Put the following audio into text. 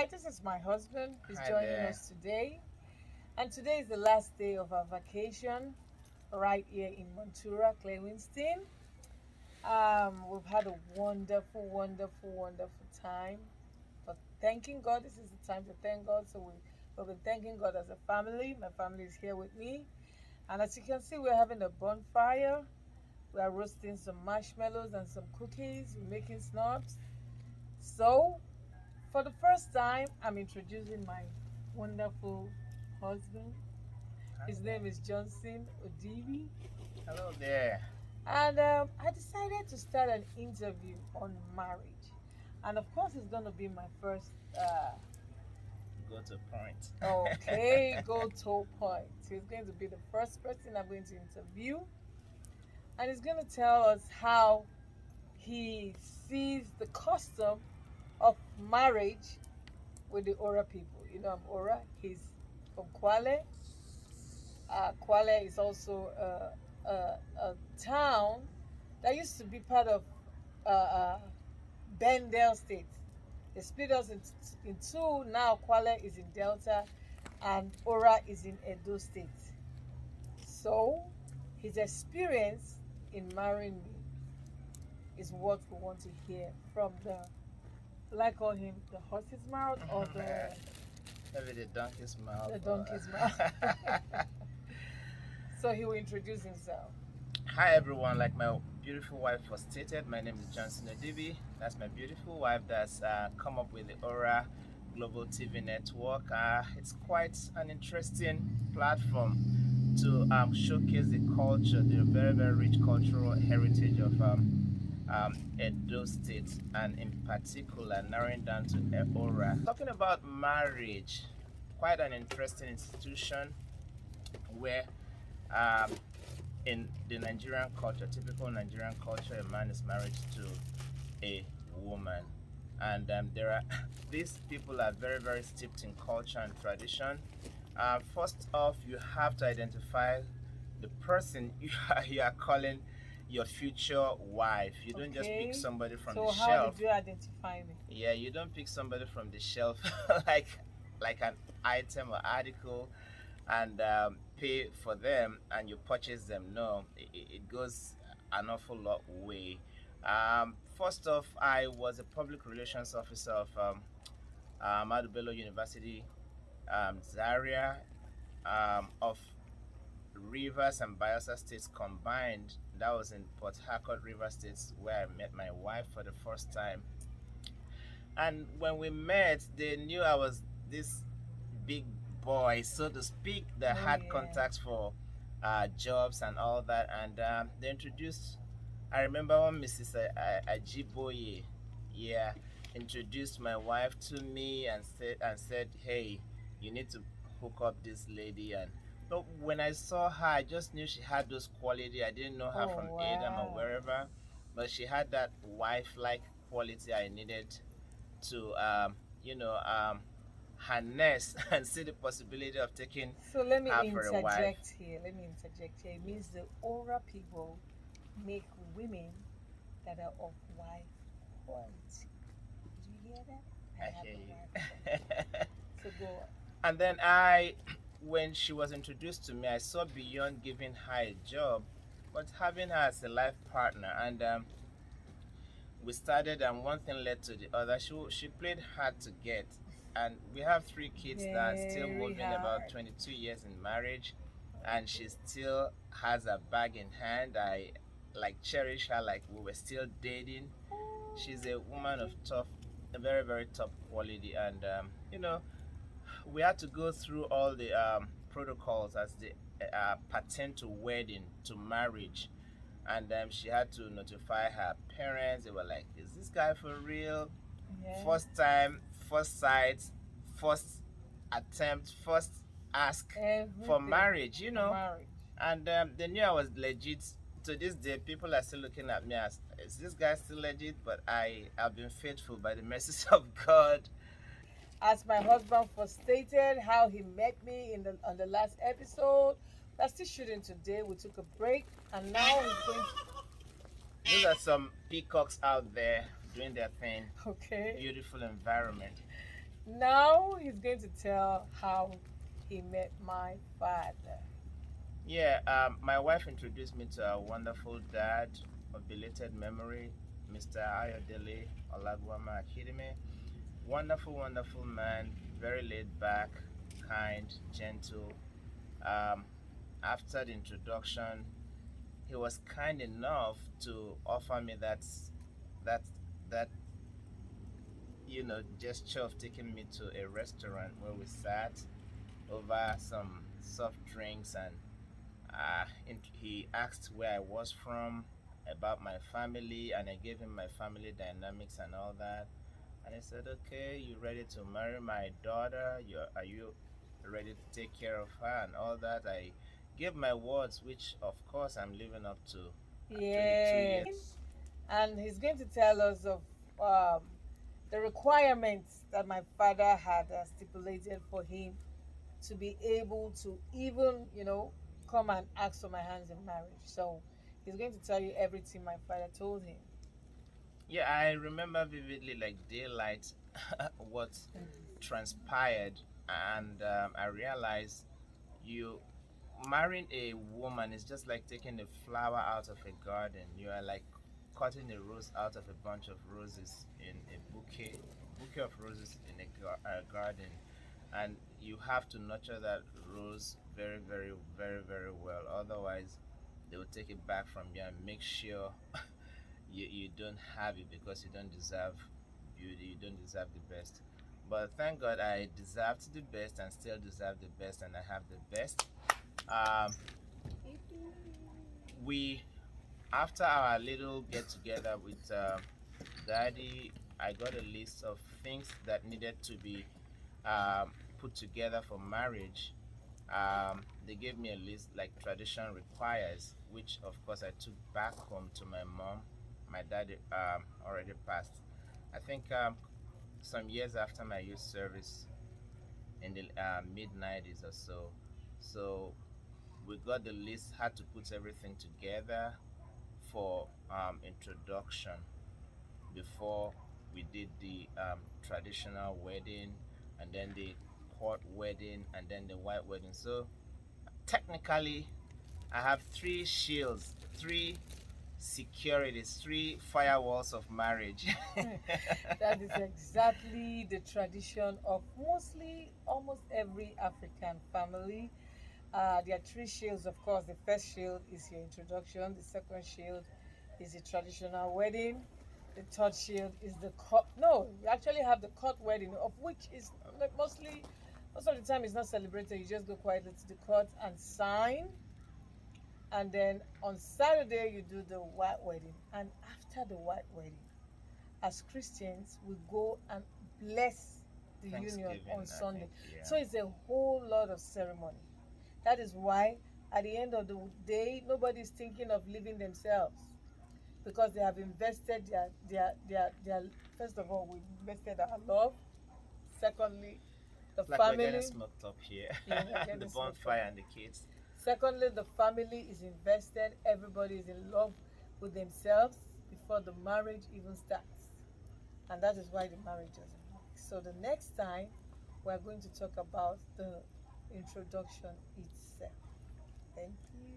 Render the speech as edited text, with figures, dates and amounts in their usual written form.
Hi, this is my husband. He's Hi joining there. us today. And today is the last day of our vacation right here in Montura, Clewinston. We've had a wonderful time. For thanking God, this is the time to thank God. We've been thanking God as a family. My family is here with me. And as you can see, we're having a bonfire. We are roasting some marshmallows and some cookies. We're making snobs. So, for the first time, I'm introducing my wonderful husband. Hi His name there. is Johnson Odibi. Hello there. And I decided to start an interview on marriage. And of course, it's going to be my first, Go to point. okay, go to point. He's going to be the first person I'm going to interview. And he's going to tell us how he sees the custom of marriage with the Ora people. You know, I'm Ora. He's from Kwale. Kwale is also a town that used to be part of Bendel State. They split us in two. Now Kwale is in Delta and Ora is in Edo State. So his experience in marrying me is what we want to hear from like call him the horse's mouth or Maybe the donkey's mouth. the donkey's mouth. So he will introduce himself. Hi everyone. Like my beautiful wife was stated, my name is Johnson Odibi. That's my beautiful wife that's come up with the Aura Global TV Network. It's quite an interesting platform to showcase the culture, the very rich cultural heritage of Edo State, and in particular narrowing down to Aura. Talking about marriage, quite an interesting institution where um, in the Nigerian culture, typical Nigerian culture, a man is married to a woman. And there are these people are very steeped in culture and tradition. First off, you have to identify the person you are calling your future wife. You don't just pick Okay. somebody from the So how shelf. did you identify me? Yeah, you don't pick somebody from the shelf like an item or article and pay for them and you purchase them. No, it goes an awful lot way. First off, I was a public relations officer of Ahmadu Bello University, Zaria, of Rivers and Bayelsa states combined. That was in Port Harcourt, River States, where I met my wife for the first time. And when we met, they knew I was this big boy, so to speak, that Oh had yeah. contacts for jobs and all that. And they introduced, I remember when Mrs. Ajiboye, yeah, introduced my wife to me and said, hey, you need to hook up this lady. And but when I saw her, I just knew she had those quality. I didn't know her Oh from Adam or wow. wherever, but she had that wife-like quality I needed to harness and see the possibility of taking So let me her for a wife. interject here. Let me interject here. It means the Aura people make women that are of wife quality. Did you hear that? I I have hear a wife you. quality. So go on. And then when she was introduced to me, I saw beyond giving her a job, but having her as a life partner. And we started, and one thing led to the other. She played hard to get, and we have three kids now, still Very moving about hard. 22 years in marriage, and she still has a bag in hand. I like cherish her like we were still dating. She's a woman of tough, a very top quality, and we had to go through all the protocols as they pertain to wedding, to marriage. And she had to notify her parents. They were like, is this guy for real? Yeah. First time, first sight, first attempt, first ask for Everything marriage, for marriage. and they knew I was legit. To this day, people are still looking at me as, is this guy still legit? But I have been faithful by the mercies of God. As my husband first stated, how he met me in the on the last episode. We're still shooting today. We took a break and now he's going Those are some peacocks out there doing their thing. okay. Beautiful environment. Now he's going to tell how he met my father. Yeah, my wife introduced me to a wonderful dad of belated memory, Mr. Ayodele Olagwama Akidime. Wonderful, wonderful man, very laid back, kind, gentle. Um, After the introduction, he was kind enough to offer me that that gesture of taking me to a restaurant where we sat over some soft drinks, and he asked where I was from, about my family, and I gave him my family dynamics and all that. And he said, "Okay, you ready to marry my daughter? Are you ready to take care of her and all that?" I gave my words, which of course I'm living up to. 22 Yeah. years. And he's going to tell us of um, the requirements that my father had stipulated for him to be able to even, come and ask for my hands in marriage. So he's going to tell you everything my father told him. Yeah, I remember vividly like daylight what transpired, and I realized you marrying a woman is just like taking a flower out of a garden. You are like cutting a rose out of a bunch of roses in a bouquet of roses in a garden, and you have to nurture that rose very, very, very, very well. Otherwise, they will take it back from you and make sure you don't have it because you don't deserve beauty, you don't deserve the best. But thank God I deserved the best and still deserve the best, and I have the best. Um, we After our little get together with daddy, I got a list of things that needed to be put together for marriage. They gave me a list like tradition requires, which of course I took back home to my mom. My dad already passed. I think some years after my youth service in the mid 90s or so. So we got the list, had to put everything together for introduction before we did the traditional wedding, and then the court wedding, and then the white wedding. So technically, I have three shields, three securities, three firewalls of marriage. That is exactly the tradition of mostly almost every African family. There are three shields, of course. The first shield is your introduction, the second shield is the traditional wedding, the third shield is the court. No, we actually have the court wedding, of which is like most of the time it's not celebrated. You just go quietly to the court and sign, and then on Saturday you do the white wedding. And after the white wedding, as Christians, we go and bless the union Thanksgiving, on I think, Sunday. yeah. So it's a whole lot of ceremony. That is why at the end of the day, nobody's thinking of leaving themselves because they have invested their first of all, we invested our love. Secondly, the It's like we're getting family. smoked up here. Yeah, we're The getting smoked up. bonfire and the kids. Secondly, the family is invested. Everybody is in love with themselves before the marriage even starts. And that is why the marriage doesn't work. So the next time we're going to talk about the introduction itself. Thank you.